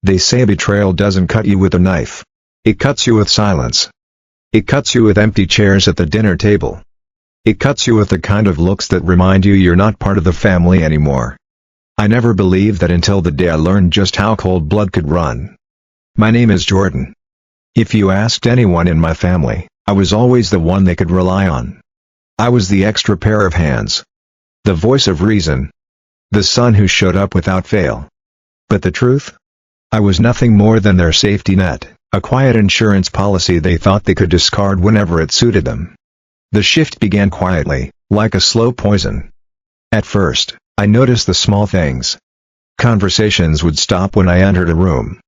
They say betrayal doesn't cut you with a knife. It cuts you with silence. It cuts you with empty chairs at the dinner table. It cuts you with the kind of looks that remind you you're not part of the family anymore. I never believed that until the day I learned just how cold blood could run. My name is Jordan. If you asked anyone in my family, I was always the one they could rely on. I was the extra pair of hands. The voice of reason. The son who showed up without fail. But the truth? I was nothing more than their safety net, a quiet insurance policy they thought they could discard whenever it suited them. The shift began quietly, like a slow poison. At first, I noticed the small things. Conversations would stop when I entered a room.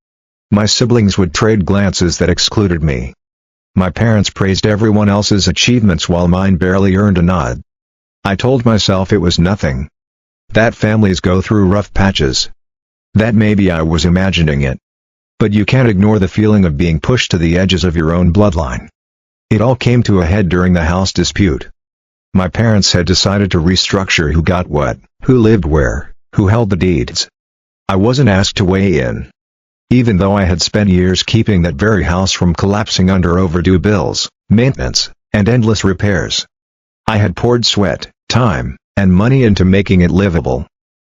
My siblings would trade glances that excluded me. My parents praised everyone else's achievements while mine barely earned a nod. I told myself it was nothing. That families go through rough patches. That maybe I was imagining it. But you can't ignore the feeling of being pushed to the edges of your own bloodline. It all came to a head during the house dispute. My parents had decided to restructure who got what, who lived where, who held the deeds. I wasn't asked to weigh in. Even though I had spent years keeping that very house from collapsing under overdue bills, maintenance, and endless repairs. I had poured sweat, time, and money into making it livable.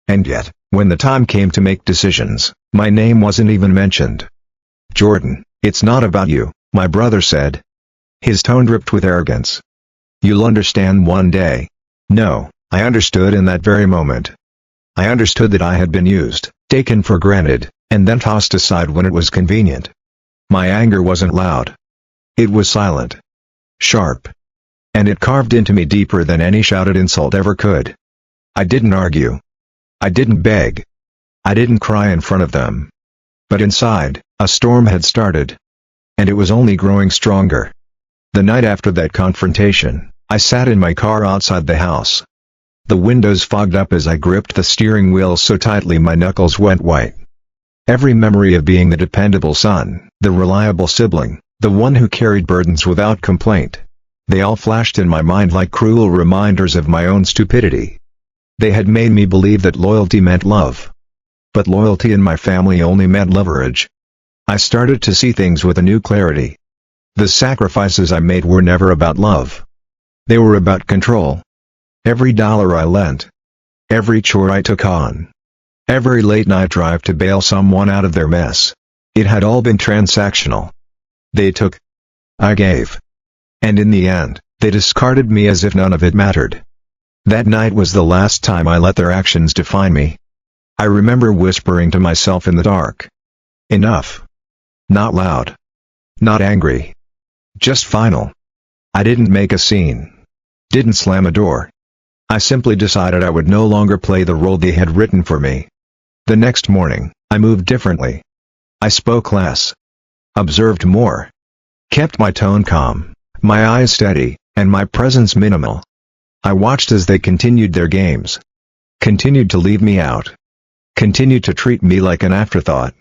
And yet, when the time came to make decisions, my name wasn't even mentioned. "Jordan, it's not about you," my brother said. His tone dripped with arrogance. "You'll understand one day." No, I understood in that very moment. I understood that I had been used, taken for granted, and then tossed aside when it was convenient. My anger wasn't loud. It was silent. Sharp. And it carved into me deeper than any shouted insult ever could. I didn't argue. I didn't beg. I didn't cry in front of them. But inside, a storm had started. And it was only growing stronger. The night after that confrontation, I sat in my car outside the house. The windows fogged up as I gripped the steering wheel so tightly my knuckles went white. Every memory of being the dependable son, the reliable sibling, the one who carried burdens without complaint, they all flashed in my mind like cruel reminders of my own stupidity. They had made me believe that loyalty meant love. But loyalty in my family only meant leverage. I started to see things with a new clarity. The sacrifices I made were never about love. They were about control. Every dollar I lent. Every chore I took on. Every late-night drive to bail someone out of their mess. It had all been transactional. They took. I gave. And in the end, they discarded me as if none of it mattered. That night was the last time I let their actions define me. I remember whispering to myself in the dark. Enough. Not loud. Not angry. Just final. I didn't make a scene. Didn't slam a door. I simply decided I would no longer play the role they had written for me. The next morning, I moved differently. I spoke less. Observed more. Kept my tone calm, my eyes steady, and my presence minimal. I watched as they continued their games. Continued to leave me out. Continued to treat me like an afterthought.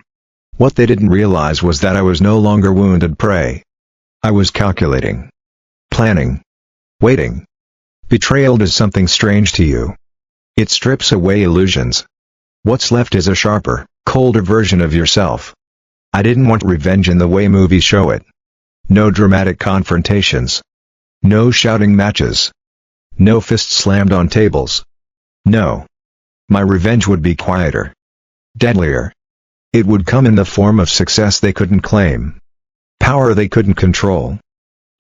What they didn't realize was that I was no longer wounded prey. I was calculating. Planning. Waiting. Betrayal does something strange to you. It strips away illusions. What's left is a sharper, colder version of yourself. I didn't want revenge in the way movies show it. No dramatic confrontations. No shouting matches. No fists slammed on tables. No. My revenge would be quieter. Deadlier. It would come in the form of success they couldn't claim. Power they couldn't control.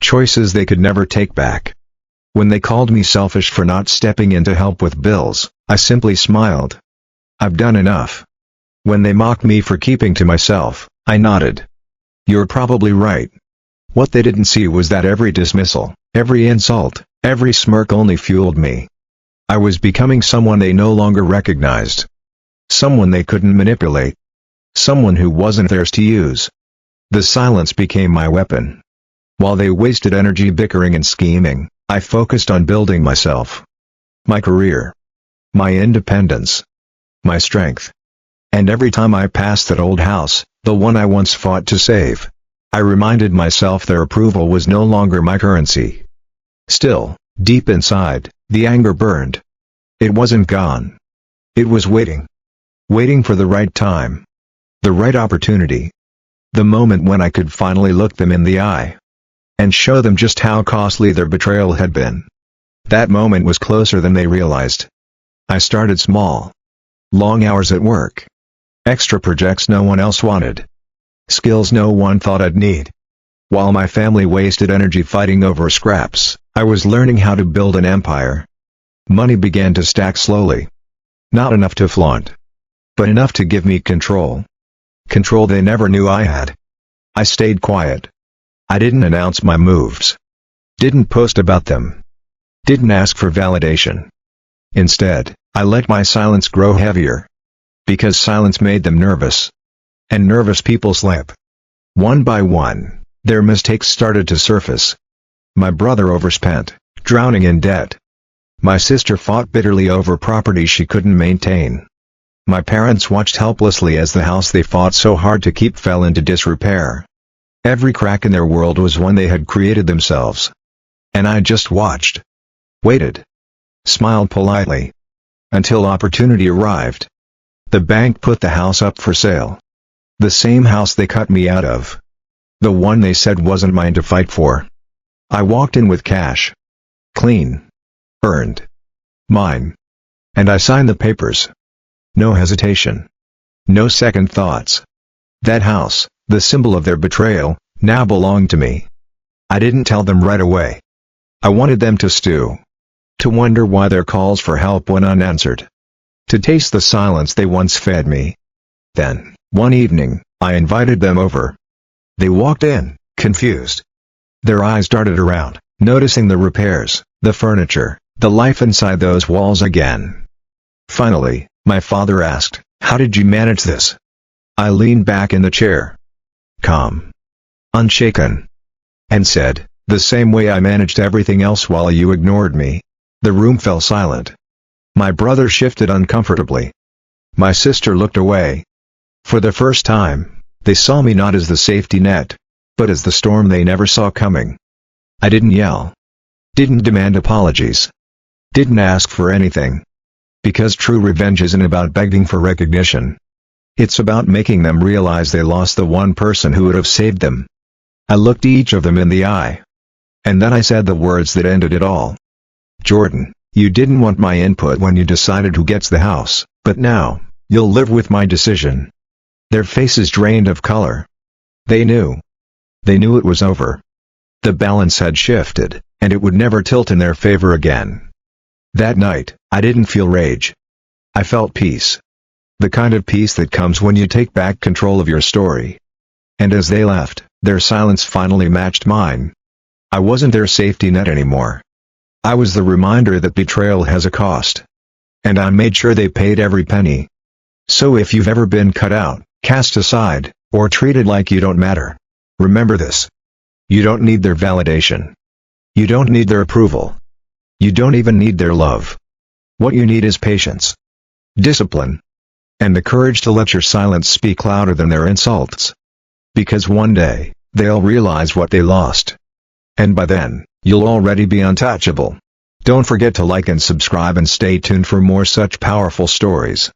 Choices they could never take back. When they called me selfish for not stepping in to help with bills, I simply smiled. I've done enough. When they mocked me for keeping to myself, I nodded. You're probably right. What they didn't see was that every dismissal, every insult, every smirk only fueled me. I was becoming someone they no longer recognized. Someone they couldn't manipulate. Someone who wasn't theirs to use. The silence became my weapon. While they wasted energy bickering and scheming, I focused on building myself. My career. My independence. My strength. And every time I passed that old house, the one I once fought to save, I reminded myself their approval was no longer my currency. Still, deep inside, the anger burned. It wasn't gone. It was waiting. Waiting for the right time. The right opportunity. The moment when I could finally look them in the eye. And show them just how costly their betrayal had been. That moment was closer than they realized. I started small. Long hours at work. Extra projects no one else wanted. Skills no one thought I'd need. While my family wasted energy fighting over scraps, I was learning how to build an empire. Money began to stack slowly. Not enough to flaunt. But enough to give me control. Control they never knew I had. I stayed quiet. I didn't announce my moves. Didn't post about them. Didn't ask for validation. Instead, I let my silence grow heavier. Because silence made them nervous. And nervous people slip. One by one, their mistakes started to surface. My brother overspent, drowning in debt. My sister fought bitterly over property she couldn't maintain. My parents watched helplessly as the house they fought so hard to keep fell into disrepair. Every crack in their world was one they had created themselves. And I just watched. Waited. Smiled politely. Until opportunity arrived. The bank put the house up for sale. The same house they cut me out of. The one they said wasn't mine to fight for. I walked in with cash. Clean. Earned. Mine. And I signed the papers. No hesitation. No second thoughts. That house, the symbol of their betrayal, now belonged to me. I didn't tell them right away. I wanted them to stew. To wonder why their calls for help went unanswered. To taste the silence they once fed me. Then, one evening, I invited them over. They walked in, confused. Their eyes darted around, noticing the repairs, the furniture, the life inside those walls again. Finally, my father asked, "How did you manage this?" I leaned back in the chair. Calm. Unshaken. And said, "The same way I managed everything else while you ignored me." The room fell silent. My brother shifted uncomfortably. My sister looked away. For the first time, they saw me not as the safety net, but as the storm they never saw coming. I didn't yell. Didn't demand apologies. Didn't ask for anything. Because true revenge isn't about begging for recognition. It's about making them realize they lost the one person who would have saved them. I looked each of them in the eye. And then I said the words that ended it all. "Jordan, you didn't want my input when you decided who gets the house, but now, you'll live with my decision." Their faces drained of color. They knew. They knew it was over. The balance had shifted, and it would never tilt in their favor again. That night, I didn't feel rage. I felt peace. The kind of peace that comes when you take back control of your story. And as they left, their silence finally matched mine. I wasn't their safety net anymore. I was the reminder that betrayal has a cost. And I made sure they paid every penny. So if you've ever been cut out, cast aside, or treated like you don't matter, remember this. You don't need their validation. You don't need their approval. You don't even need their love. What you need is patience, discipline, and the courage to let your silence speak louder than their insults. Because one day, they'll realize what they lost. And by then, you'll already be untouchable. Don't forget to like and subscribe and stay tuned for more such powerful stories.